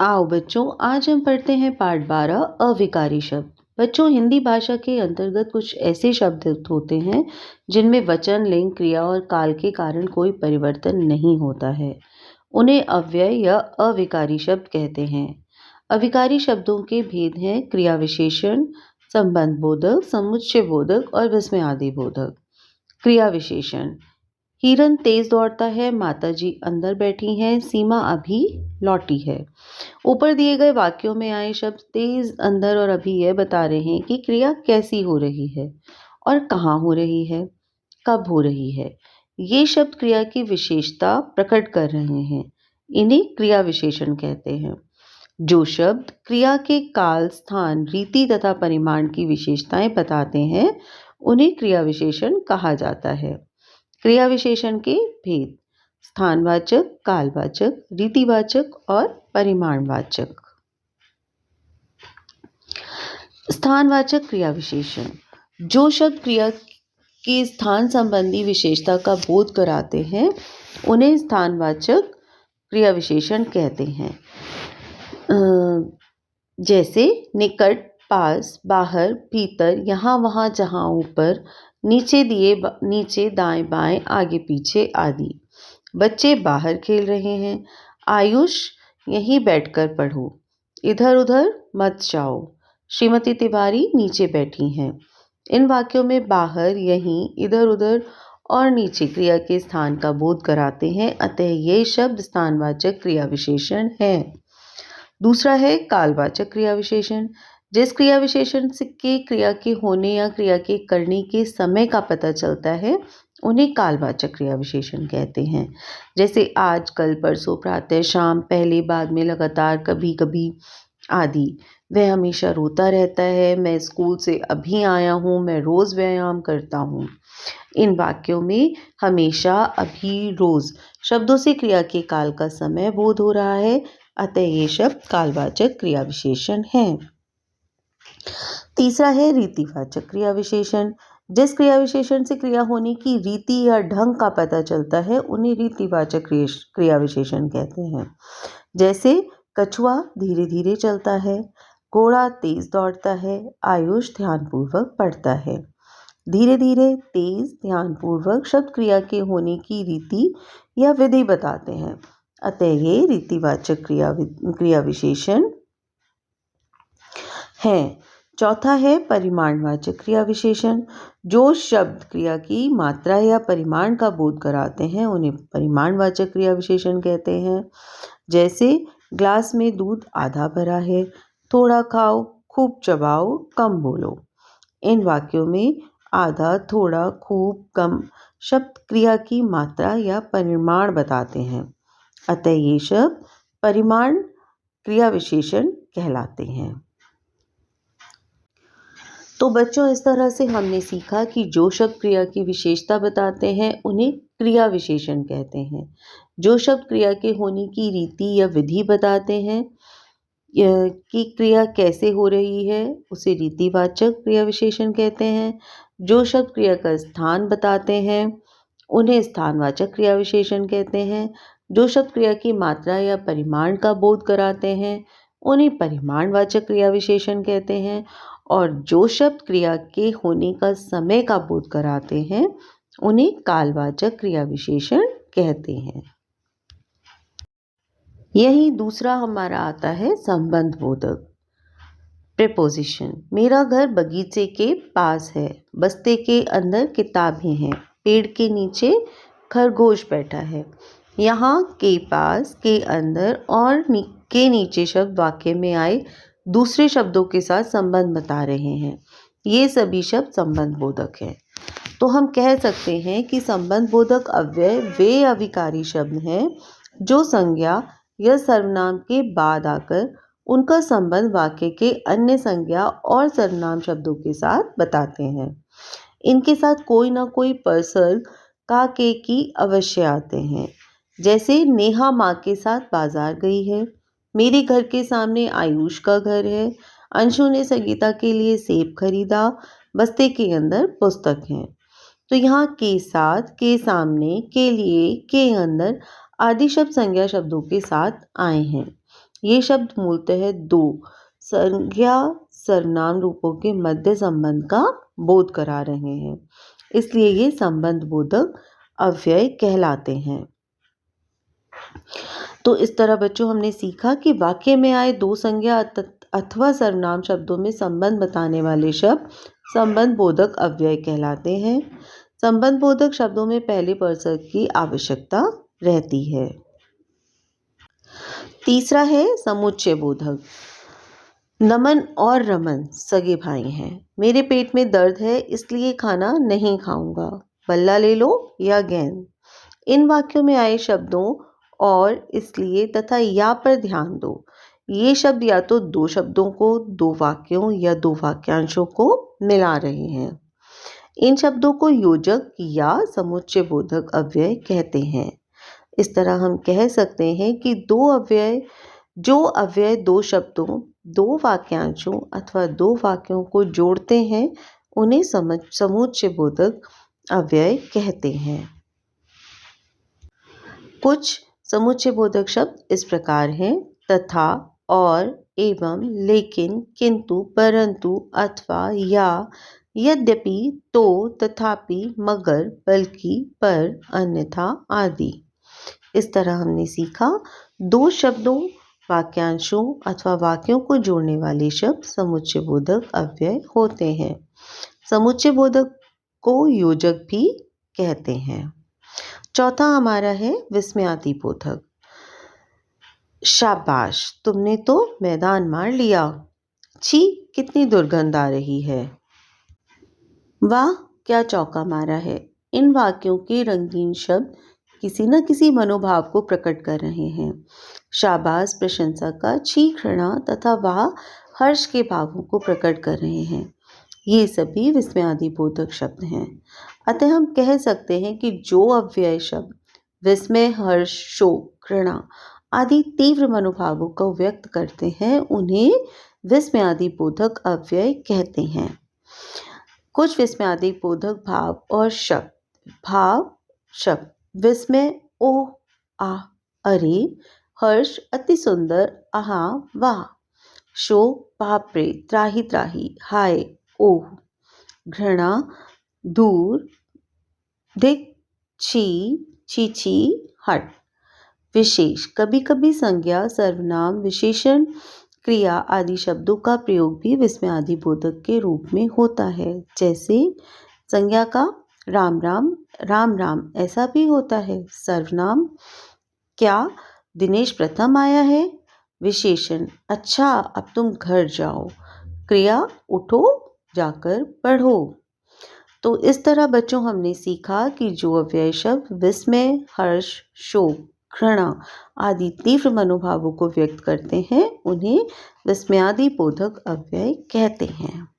आओ बच्चों, आज हम पढ़ते हैं पाठ 12 अविकारी शब्द। बच्चों, हिंदी भाषा के अंतर्गत कुछ ऐसे शब्द होते हैं जिनमें वचन, लिंग, क्रिया और काल के कारण कोई परिवर्तन नहीं होता है। उन्हें अव्यय या अविकारी शब्द कहते हैं। अविकारी शब्दों के भेद हैं क्रिया विशेषण, संबंध बोधक, समुच्चय बोधक और विस्मयादि बोधक। क्रिया विशेषण: हिरन तेज दौड़ता है, माताजी अंदर बैठी हैं, सीमा अभी लौटी है। ऊपर दिए गए वाक्यों में आए शब्द तेज, अंदर और अभी यह बता रहे हैं कि क्रिया कैसी हो रही है और कहाँ हो रही है, कब हो रही है। ये शब्द क्रिया की विशेषता प्रकट कर रहे हैं। इन्हें क्रिया विशेषण कहते हैं। जो शब्द क्रिया के काल, स्थान, रीति तथा परिमाण की विशेषताएं बताते हैं, उन्हें क्रिया विशेषण कहा जाता है। क्रिया विशेषण के भेद: स्थानवाचक, कालवाचक, रीतिवाचक और परिमाणवाचक। स्थानवाचक क्रिया विशेषण: जो शब्द क्रिया के स्थान संबंधी विशेषता का बोध कराते हैं, उन्हें स्थानवाचक क्रिया विशेषण कहते हैं। जैसे निकट, पास, बाहर, भीतर, यहाँ, वहाँ, जहाँ, ऊपर, नीचे, दाएं, बाएं, आगे, पीछे आदि। बच्चे बाहर खेल रहे हैं। आयुष, यहीं बैठकर पढ़ो। इधर उधर मत जाओ। श्रीमती तिवारी नीचे बैठी हैं। इन वाक्यों में बाहर, यहीं, इधर उधर और नीचे क्रिया के स्थान का बोध कराते हैं, अतः ये शब्द स्थानवाचक क्रिया विशेषण है। दूसरा है कालवाचक क्रिया विशेषण। जिस क्रिया विशेषण से के क्रिया के होने या क्रिया के करने के समय का पता चलता है, उन्हें कालवाचक क्रिया विशेषण कहते हैं। जैसे आज, कल, परसों, प्रातः, शाम, पहले, बाद में, लगातार, कभी कभी आदि। वह हमेशा रोता रहता है। मैं स्कूल से अभी आया हूँ। मैं रोज व्यायाम करता हूँ। इन वाक्यों में हमेशा, अभी, रोज शब्दों से क्रिया के काल का समय बोध हो रहा है, अतः ये शब्द कालवाचक क्रिया विशेषण है। तीसरा है रीतिवाचक क्रिया विशेषण। जिस क्रिया विशेषण से क्रिया होने की रीति या ढंग का पता चलता है, उन्हें रीतिवाचक क्रिया विशेषण कहते हैं। जैसे कछुआ धीरे धीरे चलता है, घोड़ा तेज दौड़ता है, आयुष ध्यानपूर्वक पढ़ता है। धीरे धीरे, तेज, ध्यानपूर्वक शब्द क्रिया के होने की रीति या विधि बताते हैं, अतः ये रीतिवाचक क्रिया विशेषण है। चौथा है परिमाणवाचक क्रिया विशेषण। जो शब्द क्रिया की मात्रा या परिमाण का बोध कराते हैं, उन्हें परिमाणवाचक क्रिया विशेषण कहते हैं। जैसे ग्लास में दूध आधा भरा है, थोड़ा खाओ, खूब चबाओ, कम बोलो। इन वाक्यों में आधा, थोड़ा, खूब, कम शब्द क्रिया की मात्रा या परिमाण बताते हैं, अतः ये शब्द परिमाण क्रिया विशेषण कहलाते हैं। तो बच्चों, इस तरह से हमने सीखा कि जो शब्द क्रिया की विशेषता बताते हैं, उन्हें क्रिया विशेषण कहते हैं। जो शब्द क्रिया के होने की रीति या विधि बताते हैं कि क्रिया कैसे हो रही है, उसे रीतिवाचक क्रिया विशेषण कहते हैं। जो शब्द क्रिया का स्थान बताते हैं, उन्हें स्थानवाचक क्रिया विशेषण कहते हैं। जो शब्द क्रिया की मात्रा या परिमाण का बोध कराते हैं, उन्हें परिमाणवाचक क्रिया विशेषण कहते हैं। और जो शब्द क्रिया के होने का समय का बोध कराते हैं, उन्हें कालवाचक क्रिया विशेषण कहते हैं। यही दूसरा हमारा आता है संबंध बोधक। प्रेपोजिशन: मेरा घर बगीचे के पास है, बस्ते के अंदर किताबें हैं, पेड़ के नीचे खरगोश बैठा है। यहाँ के पास, के अंदर और के नीचे शब्द वाक्य में आए दूसरे शब्दों के साथ संबंध बता रहे हैं। ये सभी शब्द संबंध बोधक हैं। तो हम कह सकते हैं कि संबंध बोधक अव्यय वे अविकारी शब्द हैं जो संज्ञा या सर्वनाम के बाद आकर उनका संबंध वाक्य के अन्य संज्ञा और सर्वनाम शब्दों के साथ बताते हैं। इनके साथ कोई ना कोई उपसर्ग का, के, की अवश्य आते हैं। जैसे नेहा माँ के साथ बाजार गई है, मेरे घर के सामने आयुष का घर है, अंशु ने संगीता के लिए सेब खरीदा, बस्ते के अंदर पुस्तक है। तो यहाँ के साथ, के सामने, के लिए, के अंदर आदि शब्द संज्ञा शब्दों के साथ आए हैं। ये शब्द मूलतः दो संज्ञा सर्वनाम रूपों के मध्य संबंध का बोध करा रहे हैं, इसलिए ये संबंध बोधक अव्यय कहलाते हैं। तो इस तरह बच्चों हमने सीखा कि वाक्य में आए दो संज्ञा अथवा सर्वनाम शब्दों में संबंध बताने वाले शब्द संबंध बोधक अव्यय कहलाते हैं। संबंध बोधक शब्दों में पहले पर्सन की आवश्यकता रहती है। तीसरा है समुच्चय बोधक। नमन और रमन सगे भाई हैं। मेरे पेट में दर्द है इसलिए खाना नहीं खाऊंगा। बल्ला ले लो या गेंद। इन वाक्यों में आए शब्दों और इसलिए तथा या पर ध्यान दो। ये शब्द या तो दो शब्दों को, दो वाक्यों या दो वाक्यांशों को मिला रहे हैं। इन शब्दों को योजक या समुच्चय बोधक अव्यय कहते हैं। इस तरह हम कह सकते हैं कि जो अव्यय दो शब्दों, दो वाक्यांशों अथवा दो वाक्यों को जोड़ते हैं उन्हें समुच्चय बोधक अव्यय कहते हैं। कुछ समुच्चय बोधक शब्द इस प्रकार हैं: तथा, और, एवं, लेकिन, किंतु, परंतु, अथवा, या, यद्यपि, तो, तथापि, मगर, बल्कि, पर, अन्यथा आदि। इस तरह हमने सीखा दो शब्दों, वाक्यांशों अथवा वाक्यों को जोड़ने वाले शब्द समुच्चय बोधक अव्यय होते हैं। समुच्चय बोधक को योजक भी कहते हैं। चौथा हमारा है विस्मयादि बोधक। शाबाश, तुमने तो मैदान मार लिया। छी, कितनी दुर्गंध आ रही है। वाह, क्या चौका मारा है। इन वाक्यों के रंगीन शब्द किसी न किसी मनोभाव को प्रकट कर रहे हैं। शाबाश प्रशंसा का, छी घृणा तथा वाह हर्ष के भावों को प्रकट कर रहे हैं। ये सभी विस्मयादि बोधक शब्द हैं। अतः हम कह सकते हैं कि जो अव्यय शब्द विस्मय, हर्ष, शोक, घृणा आदि तीव्र मनोभावों को व्यक्त करते हैं उन्हें विस्मयादि बोधक अव्यय कहते हैं। कुछ विस्मयादि बोधक भाव और शब्द विस्मय, ओह, आ, अरे, हर्ष, अति सुंदर, आहा, वाह, शोक, बाप रे, त्राही त्राही, हाय, ओह, घृणा, दूर, धिक, छी, छी, हट। विशेष, कभी कभी संज्ञा, सर्वनाम, विशेषण, क्रिया आदि शब्दों का प्रयोग भी विस्मयादि बोधक के रूप में होता है। जैसे संज्ञा का राम राम, राम राम ऐसा भी होता है। सर्वनाम, क्या दिनेश प्रथम आया है। विशेषण, अच्छा अब तुम घर जाओ। क्रिया, उठो जाकर पढ़ो। तो इस तरह बच्चों हमने सीखा कि जो अव्यय शब्द विस्मय, हर्ष, शोक, घृणा आदि तीव्र मनोभावों को व्यक्त करते हैं उन्हें विस्मयादि बोधक अव्यय कहते हैं।